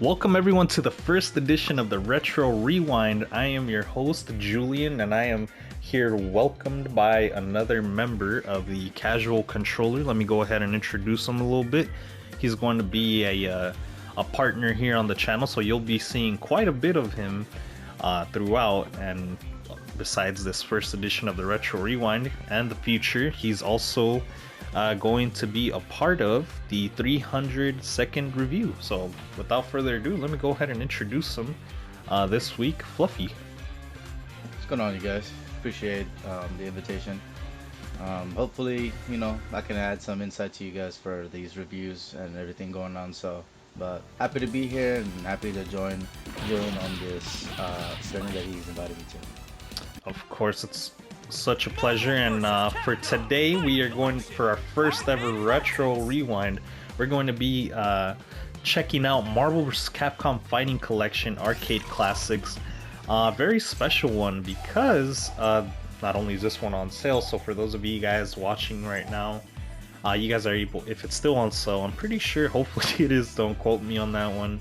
Welcome everyone to the first edition of the Retro Rewind. I am your host, Julian, and I am here welcomed by another member of the Casual Controller. Let me go ahead and introduce him a little bit. He's going to be a partner here on the channel, so you'll be seeing quite a bit of him throughout. And besides this first edition of the Retro Rewind and the future, he's also going to be a part of the 302nd review. So without further ado, let me go ahead and introduce him this week. Fluffy. What's going on, you guys? Appreciate the invitation. Hopefully, I can add some insight to you guys for these reviews and everything going on. But happy to be here and happy to join Julian on this journey that he's invited me to. Of course, it's such a pleasure, and for today we are going for our first ever Retro Rewind. We're going to be checking out Marvel vs. Capcom Fighting Collection Arcade Classics. Very special one because not only is this one on sale, so for those of you guys watching right now, you guys are able, if it's still on sale, I'm pretty sure, hopefully it is, don't quote me on that one.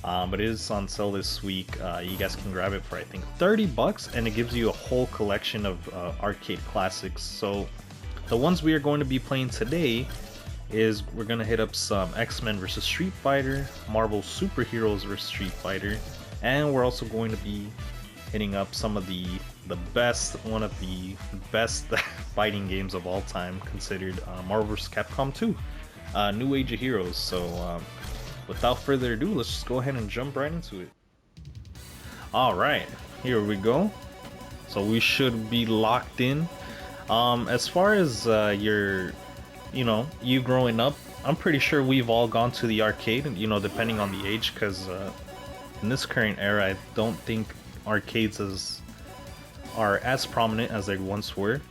But it is on sale this week. You guys can grab it for I think $30, and it gives you a whole collection of arcade classics. So the ones we are going to be playing today is we're going to hit up some X-Men vs. Street Fighter, Marvel Superheroes vs. Street Fighter, and we're also going to be hitting up some of the best, one of the best fighting games of all time, considered Marvel vs. Capcom 2, New Age of Heroes. So without further ado, let's just go ahead and jump right into it. Alright, here we go. So we should be locked in. As far as you growing up, I'm pretty sure we've all gone to the arcade, depending on the age, because in this current era, I don't think arcades are as prominent as they once were.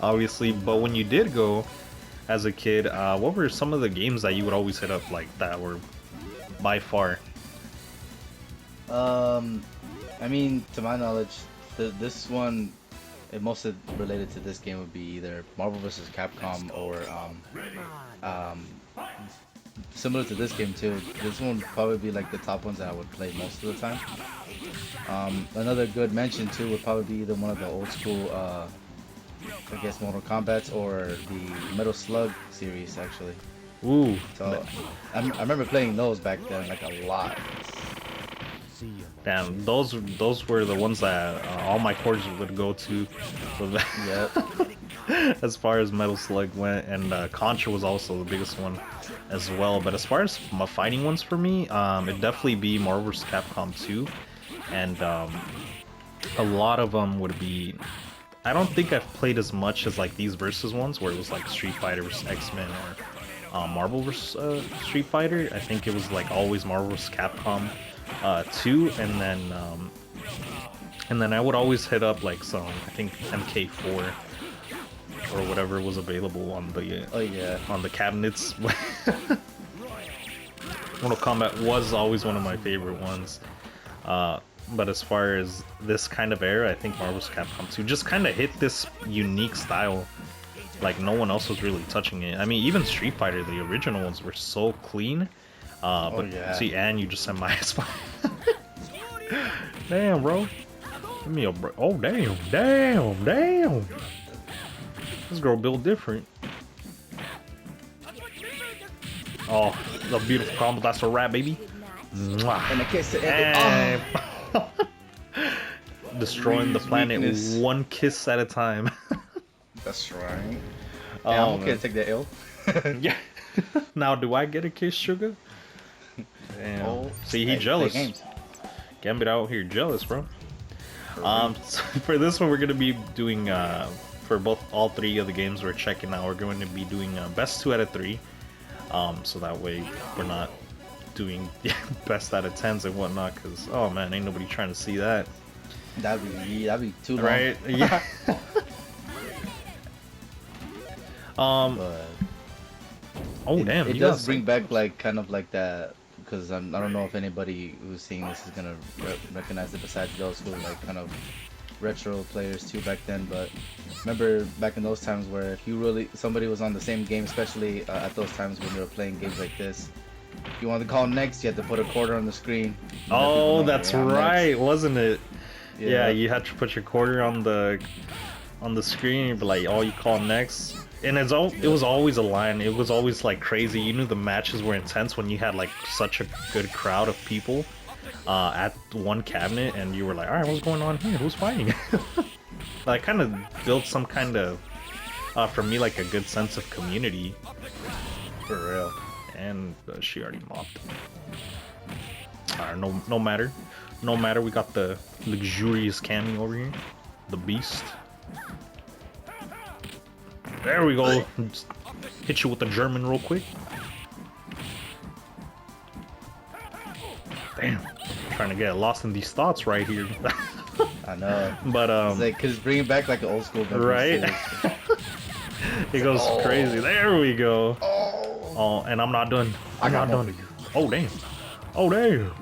Obviously, but when you did go as a kid, what were some of the games that you would always hit up like that were by far? I mean, to my knowledge, this one, mostly related to this game, would be either Marvel vs. Capcom or similar to this game too. This one would probably be like the top ones that I would play most of the time. Another good mention too would probably be either one of the old school I guess Mortal Kombat or the Metal Slug series, actually. Ooh. So I remember playing those back then, like, a lot. Damn, those were the ones that all my cords would go to. So Yeah. as far as Metal Slug went, and Contra was also the biggest one as well. But as far as my fighting ones for me, it'd definitely be Marvel vs. Capcom 2, and a lot of them would be. I don't think I've played as much as like these versus ones where it was like Street Fighter vs. X-Men or Marvel vs. Street Fighter. I think it was like always Marvel vs. Capcom 2, and then I would always hit up like some, I think, MK4 or whatever was available on the on the cabinets. Mortal Kombat was always one of my favorite ones. But as far as this kind of era, I think Marvel vs. Capcom 2 just kind of hit this unique style. Like, no one else was really touching it. I mean, even Street Fighter, the original ones, were so clean. See, and you just sent my ass. Damn, bro. Give me a break. Oh, damn. This girl built different. Oh, the beautiful combo. That's a wrap, baby. Mwah. And a kiss to end it. Destroying the planet one kiss at a time. That's right. Yeah, I'm okay to take that L. Yeah. Now, do I get a kiss, sugar? Damn. Oh, see, he jealous. Gambit out here jealous, bro. So for this one, we're gonna be doing for all three of the games we're checking out. We're going to be doing best 2 out of 3. So that way we're not doing best out of 10s and whatnot, because oh man, ain't nobody trying to see that. That'd be too long. Right? Yeah. But oh damn, it does bring back like kind of like that, because I don't know if anybody who's seeing this is gonna recognize it besides those who like kind of retro players too back then. But remember back in those times where if you really somebody was on the same game, especially at those times when they were playing games like this, If you want to call next, you had to put a quarter on the screen. Oh, that's right, next. wasn't it? Yeah, Yeah. you had to put your quarter on the screen and be like, oh, you call next. And it was always a line. It was always like crazy. You knew the matches were intense when you had like such a good crowd of people at one cabinet, and you were like, all right, what's going on here? Who's fighting? Like, kind of built some kind of, for me, like a good sense of community. For real. And she already mopped. Alright, no matter. No matter, we got the luxurious Cammy over here. The beast. There we go. Just hit you with the German real quick. Damn. Trying to get lost in these thoughts right here. I know. But it's like, cause bringing back like an old school memory. Right? It goes crazy. There we go. Oh, and I'm not done. I'm not done. Oh damn. Oh damn.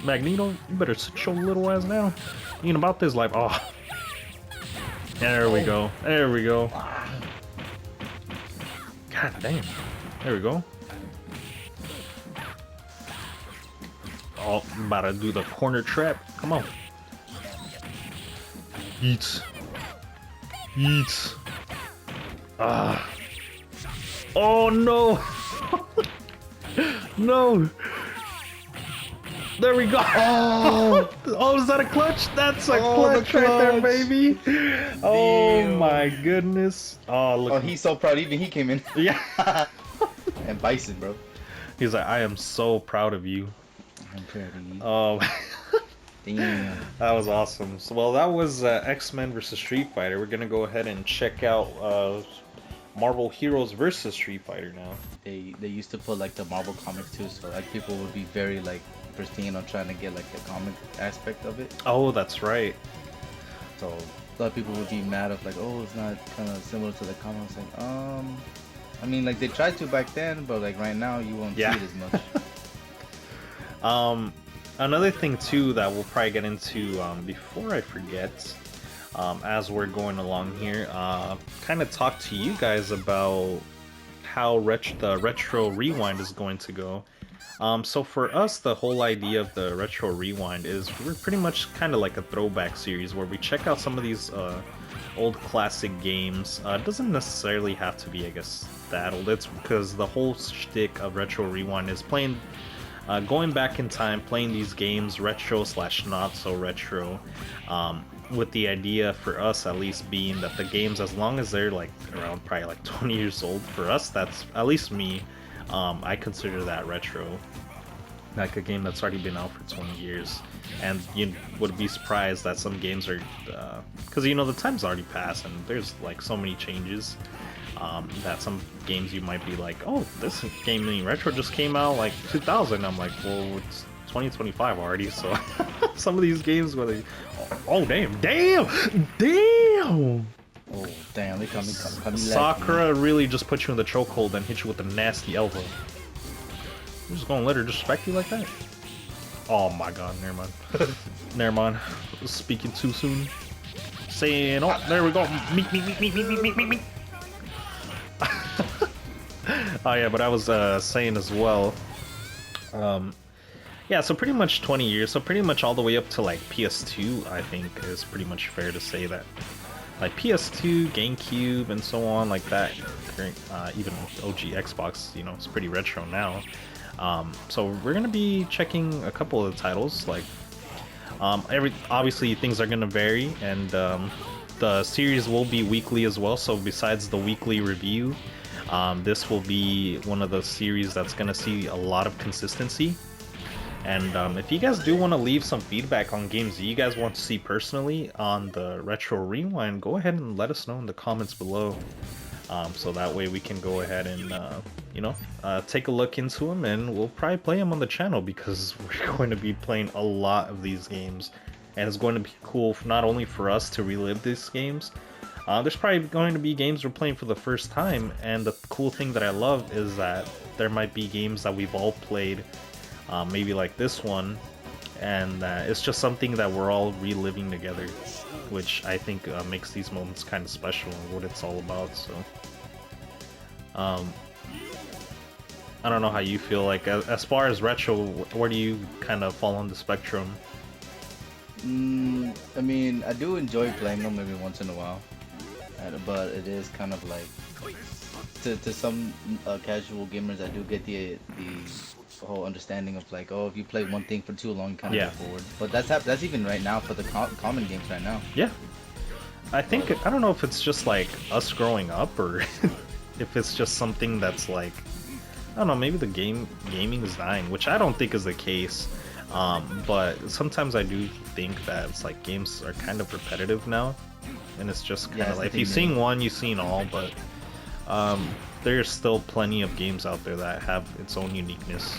Magneto, you better sit your little ass down. You ain't about this life. Oh. There we go. There we go. God damn. There we go. Oh, I'm about to do the corner trap. Come on. Eat. Eat. Ah. Oh no. No. There we go. Oh, oh, is that a clutch? That's a clutch right there, baby. Oh my goodness. Oh, look. Oh, he's so proud. Even he came in. Yeah. And Bison, bro. He's like, I am so proud of you. I'm proud of you. Oh. Damn. That was awesome. So, well, that was X-Men versus Street Fighter. We're gonna go ahead and check out Marvel Heroes versus Street Fighter now. They used to put like the Marvel comics too, so like people would be very like pristine on trying to get like the comic aspect of it. Oh, that's right. So a lot of people would be mad of like, oh, it's not kind of similar to the comics. Like, I mean, like they tried to back then, but like right now you won't see it as much. Another thing too that we'll probably get into before I forget, as we're going along here, kind of talk to you guys about how the retro rewind is going to go. So for us, the whole idea of the retro rewind is we're pretty much kind of like a throwback series where we check out some of these old classic games. It doesn't necessarily have to be, I guess, that old. It's because the whole shtick of retro rewind is playing, going back in time, playing these games retro / not so retro. With the idea for us at least being that the games, as long as they're like around probably like 20 years old, for us, that's at least me, I consider that retro. Like a game that's already been out for 20 years. And you would be surprised that some games are, because you know the time's already passed and there's like so many changes, that some games you might be like, oh, this gaming retro just came out like 2000. I'm like, well, it's 2025 already, so some of these games where they, oh damn. Oh damn, they come Sakura really just put you in the chokehold and hit you with a nasty elbow. You're just gonna let her disrespect you like that? Oh my god, never mind. Never mind. Speaking too soon. Saying, oh, there we go. Meet. Oh yeah, but I was saying as well. Yeah, so pretty much 20 years. So pretty much all the way up to like PS2, I think is pretty much fair to say that. Like PS2, GameCube, and so on, like that. Even OG Xbox, you know, it's pretty retro now. So we're gonna be checking a couple of the titles. Like, obviously things are gonna vary, and the series will be weekly as well. So besides the weekly review, this will be one of the series that's gonna see a lot of consistency. And if you guys do want to leave some feedback on games that you guys want to see personally on the Retro Rewind, go ahead and let us know in the comments below. So that way we can go ahead and, you know, take a look into them, and we'll probably play them on the channel because we're going to be playing a lot of these games. And it's going to be cool not only for us to relive these games, there's probably going to be games we're playing for the first time. And the cool thing that I love is that there might be games that we've all played, maybe like this one, and it's just something that we're all reliving together, which I think makes these moments kind of special and what it's all about. So I don't know how you feel. Like as far as retro, where do you kind of fall on the spectrum? I mean, I do enjoy playing them every once in a while, but it is kind of like to some casual gamers, I do get the whole understanding of like, oh, if you play one thing for too long, you kind of get bored. But that's even right now for the common games right now. Yeah, I think I don't know if it's just like us growing up or if it's just something that's like, I don't know, maybe the gaming is dying, which I don't think is the case. But sometimes I do think that it's like games are kind of repetitive now, and it's just kind of like if you've seen one, you've seen all. But there's still plenty of games out there that have its own uniqueness.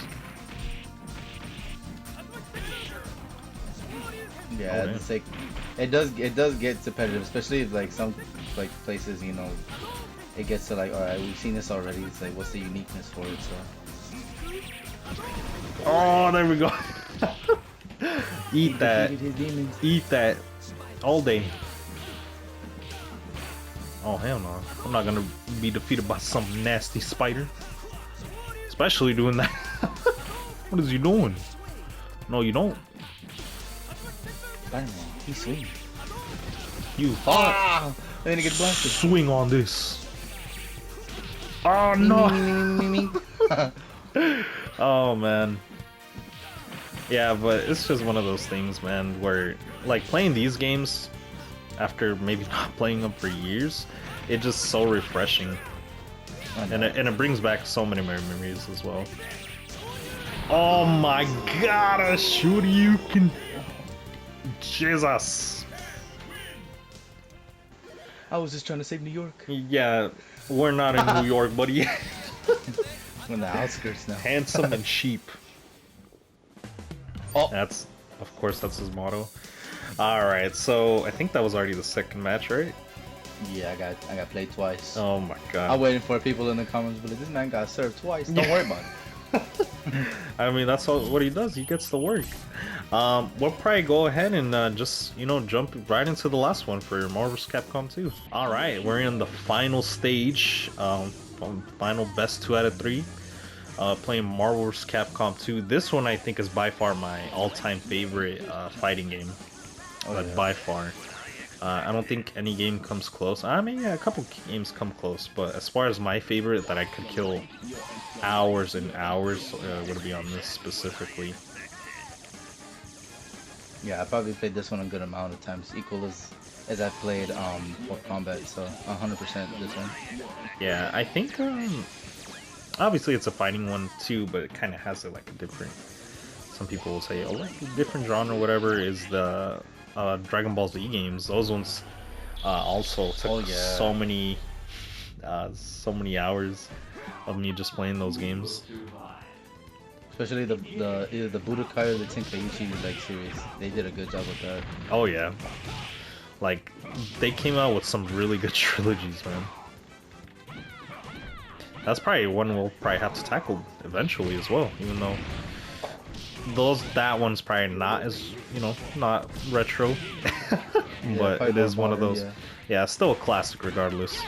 Yeah, it's like it does get repetitive, especially if like some like places, you know, it gets to like, all right, we've seen this already. It's like, what's the uniqueness for it? So. Oh, there we go. Eat that. Eat that all day. Oh, hell no. I'm not gonna be defeated by some nasty spider. Especially doing that. What is he doing? No, you don't. Spider-Man, he's swinging. You I'm gonna get blasted. Swing on this. Oh, no. Oh, man. Yeah, but it's just one of those things, man, where like playing these games after maybe not playing them for years, it's just so refreshing, and it brings back so many memories as well. Oh my god, a shooter you can, Jesus! I was just trying to save New York. Yeah, we're not in New York, buddy. We're in the outskirts now. Handsome and cheap. Oh, that's, of course, that's his motto. All right, so I think that was already the second match, right? Yeah, I got played twice. Oh my god! I'm waiting for people in the comments, but like, this man got served twice. Don't worry about it. I mean, that's what he does. He gets the work. We'll probably go ahead and just, you know, jump right into the last one for Marvel vs. Capcom 2. All right, we're in the final stage. Final best 2 out of 3. Playing Marvel vs. Capcom 2. This one I think is by far my all-time favorite fighting game. By far. I don't think any game comes close. I mean, yeah, a couple games come close, but as far as my favorite that I could kill hours and hours would be on this specifically. Yeah, I probably played this one a good amount of times, equal as I played Mortal Kombat, so 100% this one. Yeah, I think obviously it's a fighting one too, but it kind of has like a different. Some people will say, oh, like a different genre, or whatever. Is the Dragon Ball Z games? Those ones also took so many hours of me just playing those games. Especially either the Budokai or the Tenkaichi like series, they did a good job with that. Oh yeah, like they came out with some really good trilogies, man. That's probably one we'll probably have to tackle eventually as well, even though that one's probably not as, you know, not retro, but it is one of those. Yeah, still a classic regardless.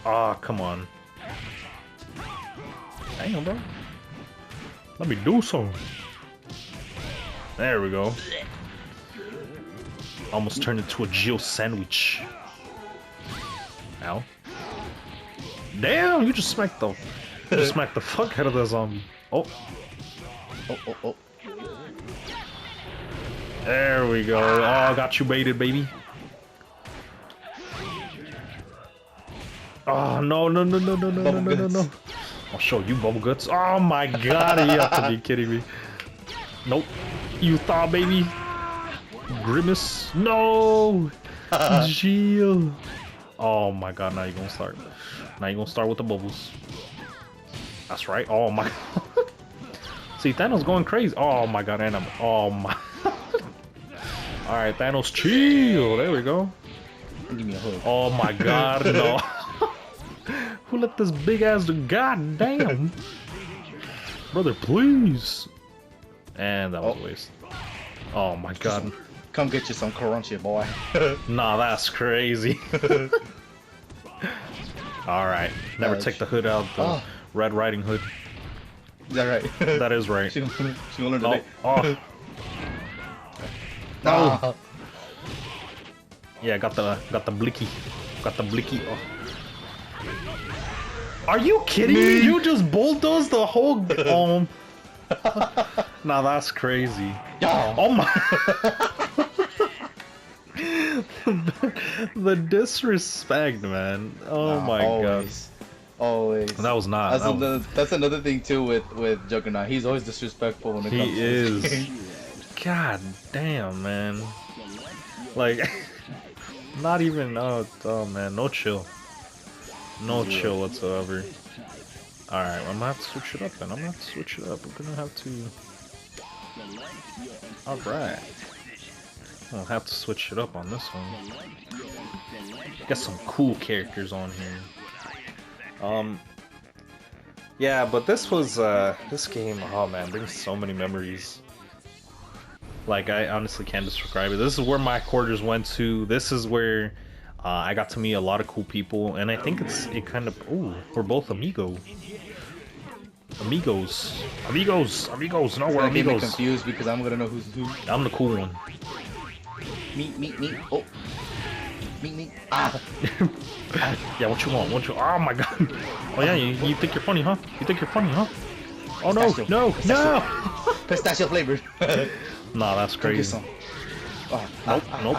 Ah, come on. Damn, bro. Let me do something. There we go. Almost turned into a Jill sandwich. Ow. Damn, you just smacked the fuck out of that zombie. Oh. Oh. There we go. Oh, got you baited, baby. Oh, no. I'll show you, Bubble Guts. Oh my god, you have to be kidding me. Nope. You thought, baby. Grimace. No. Jill. Oh my god, now you're gonna start. Now you're gonna start with the bubbles. That's right. Oh my. See, Thanos going crazy. Oh my god, and oh my. Alright, Thanos, chill. There we go. Give me a hug. Oh my god, no. Who let this big ass do? God damn. Brother, please. And that was a waste. Oh my god. Come get you some crunchy, boy. Nah, that's crazy. Alright. Never take the hood out the Red Riding Hood. Is that right? That is right. She gonna learn Oh, today. oh. No. Yeah, got the blicky. Got the blicky. Oh. Are you kidding me? You just bulldozed the whole Nah, that's crazy. Yeah. Oh my the disrespect, man. Oh my Always. Always. god. That was not. That's another thing too with Juggernaut. He's always disrespectful when it comes to He this is. game. God damn, man. Like, not even. Oh man, no chill. No chill whatsoever. Alright, I'm gonna have to switch it up then. I'm gonna have to switch it up. We're gonna have to. Alright. I'll have to switch it up on this one. Got some cool characters on here. Yeah, but this was, this game, oh man, brings so many memories. Like, I honestly can't describe it. This is where my quarters went to. This is where I got to meet a lot of cool people, and I think it kind of, ooh, we're both amigos. Amigos. No, we're I'm amigos. confused because I'm gonna know who's who. I'm the cool one. Me. Oh. Me. Ah. Yeah, what you want? Oh my god. Oh yeah, you think you're funny, huh? You think you're funny, huh? Oh no, Pistachio. no! Pistachio flavored. Nah, that's crazy. Oh, Nope.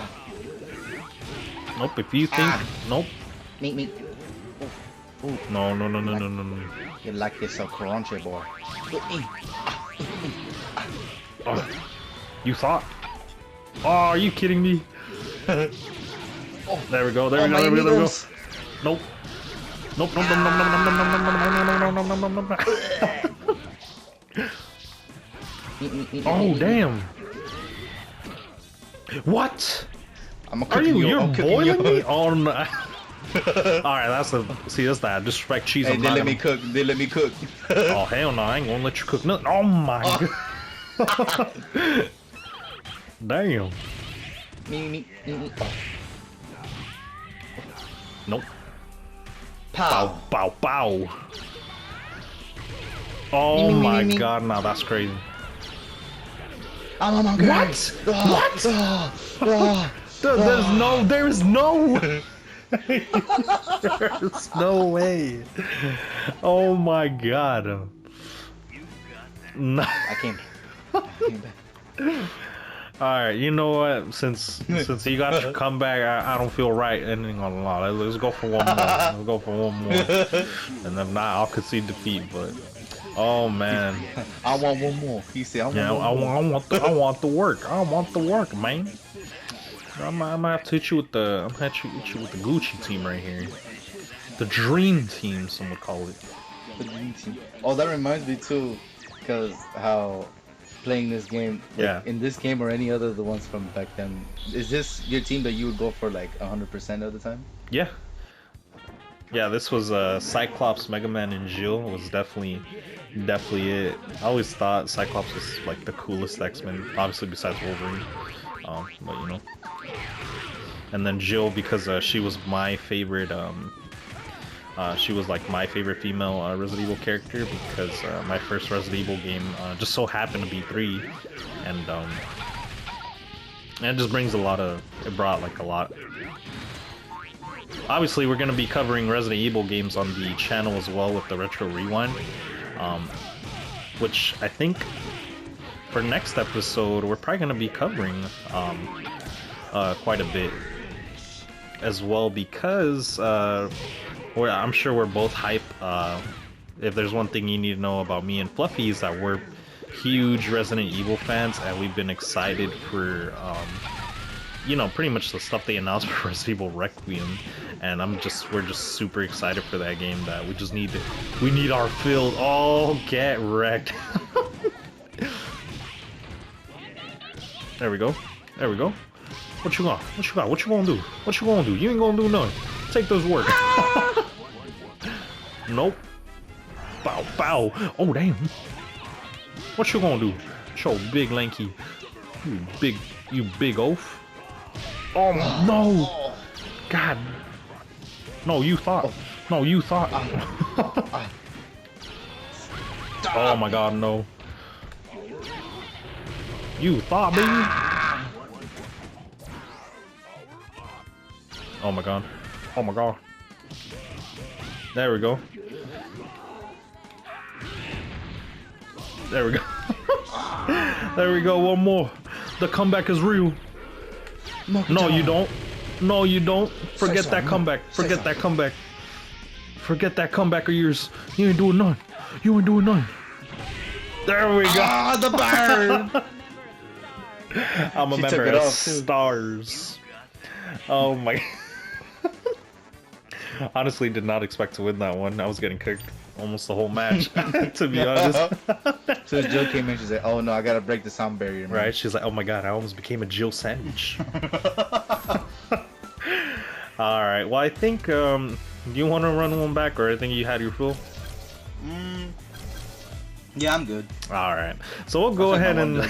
Nope, if you think... Nope. Me. No. You like this so crunchy, boy. Oh, you thought? Oh, are you kidding me? There we go. Nope. Nope. Oh, damn. What? I'm Are you? You're I'm cooking boiling me? you. Oh no. Alright, that's that. Disrespect cheese. Hey, I'm they not let me cook. They let me cook. Oh hell no, I ain't gonna let you cook nothing. Oh my god. Damn. Me. Nope. Pow. Bow. Oh my god, nah, that's crazy. I'm hungry. What? What? There's no way. Oh my god. No. I came back. Alright, you know what? Since you got your comeback, I don't feel right ending on a lot. Let's go for one more. And if not, I'll concede defeat. But oh man, I want one more. He said, I want the work. I want the work, man. I'm gonna have to hit you with the Gucci team right here. The dream team, some would call it. The dream team. Oh, that reminds me too, because how playing this game, like, in this game or any other the ones from back then, is this your team that you would go for like 100% of the time? Yeah, this was Cyclops, Mega Man, and Jill was definitely it. I always thought Cyclops was like the coolest X-Men, obviously besides Wolverine. But you know, and then Jill because she was my favorite. She was like my favorite female Resident Evil character because my first Resident Evil game just so happened to be 3, and it just brings it brought like a lot. Obviously, we're gonna be covering Resident Evil games on the channel as well with the Retro Rewind, which I think for next episode we're probably gonna be covering quite a bit as well because I'm sure we're both hype. If there's one thing you need to know about me and Fluffy is that we're huge Resident Evil fans, and we've been excited for, you know, pretty much the stuff they announced for Resident Evil Requiem, and we're just super excited for that game. That we need our fill. Oh, get wrecked. There we go. What you got? What you gonna do? You ain't gonna do nothing. Take those work. Nope. Bow. Oh damn. What you gonna do? Show big lanky. You big oaf. Oh no. God. No, you thought. Oh my god, no. You thought, baby? Oh my god. Oh my god. There we go. There we go. There we go, one more. The comeback is real. No, you don't. No, you don't. Forget that comeback. Forget that comeback. Forget that comeback of yours. You ain't doing none. You ain't doing none. There we go. Ah, the burn. I'm a member of Stars. Oh my. Honestly, did not expect to win that one. I was getting kicked almost the whole match, to be honest. So Jill came in, she's like, oh no, I gotta break the sound barrier, man. Right? She's like, oh my god, I almost became a Jill sandwich. Alright, well I think, do you want to run one back, or I think you had your full? Yeah, I'm good. Alright, so we'll go ahead and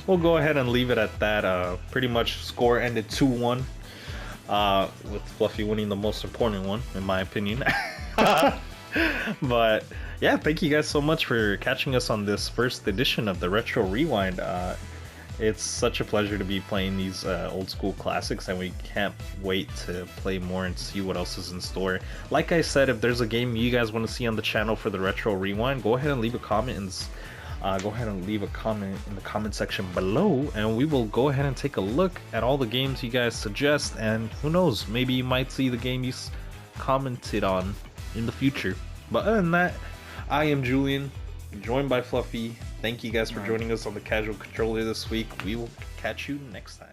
we'll go ahead and leave it at that. Pretty much score ended 2-1. With Fluffy winning the most important one, in my opinion. But yeah, thank you guys so much for catching us on this first edition of the Retro Rewind. It's such a pleasure to be playing these old school classics, and we can't wait to play more and see what else is in store. Like I said, if there's a game you guys want to see on the channel for the Retro Rewind, go ahead and leave a comment and in the comment section below, and we will go ahead and take a look at all the games you guys suggest, and who knows, maybe you might see the game you commented on in the future. But other than that, I am Julian, joined by Fluffy. Thank you guys for joining us on the Casual Controller this week. We will catch you next time.